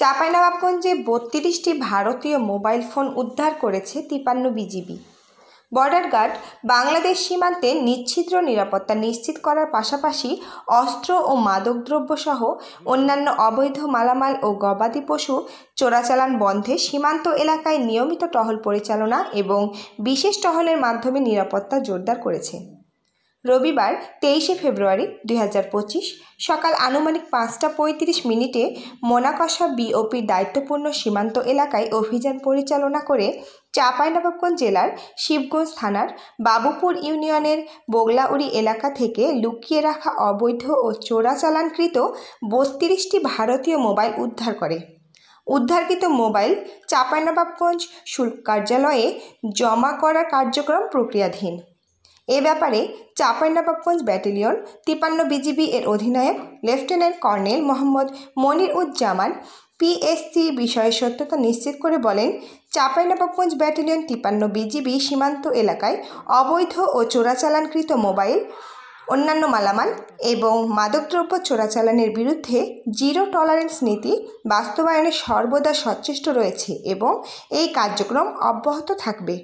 চাঁপাইনবাবগঞ্জে ৩২টি ভারতীয় mobile phone উদ্ধার করেছে ৫৩ বিজিবি। বর্ডার গার্ড বাংলাদেশ সীমান্তে নিশ্ছিদ্র নিরাপত্তা নিশ্চিত করার পাশাপাশি অস্ত্র ও মাদকদ্রব্য সহ অন্যান্য অবৈধ মালামাল ও গবাদি পশু চোরাচালান বন্ধে সীমান্ত এলাকায় নিয়মিত টহল পরিচালনা এবং বিশেষ টহলের মাধ্যমে নিরাপত্তা জোরদার করেছে। রবিবার ২৩শে ফেব্রুয়ারি ২০২৫ সকাল আনুমানিক ৫টা ৩৫ মিনিটে মোনাকষা বিওপির দায়িত্বপূর্ণ সীমান্ত এলাকায় অভিযান পরিচালনা করে চাঁপাইনবাবগঞ্জ জেলার শিবগঞ্জ থানার বাবুপুর ইউনিয়নের বগলাউড়ি এলাকা থেকে লুকিয়ে রাখা অবৈধ ও চোরাচালানকৃত ৩২টি ভারতীয় মোবাইল উদ্ধার করে। উদ্ধারকৃত মোবাইল চাঁপাইনবাবগঞ্জ শুল্ক কার্যালয়ে জমা করার কার্যক্রম প্রক্রিয়াধীন। এ ব্যাপারে চাঁপাইনবাবগঞ্জ ব্যাটালিয়ন ৫৩ বিজিবি এর অধিনায়ক lieutenant colonel Mohammad Moniruzzaman PSC বিষয়ে সত্যতা নিশ্চিত করে বলেন, চাঁপাইনবাবগঞ্জ ব্যাটালিয়ন ৫৩ বিজিবি সীমান্ত এলাকায় অবৈধ ও চোরাচালানকৃত মোবাইল, অন্যান্য মালামাল এবং মাদকদ্রব্য চোরাচালানের বিরুদ্ধে জিরো টলারেন্স নীতি বাস্তবায়নে সর্বদা সচেষ্ট রয়েছে এবং এই কার্যক্রম অব্যাহত থাকবে।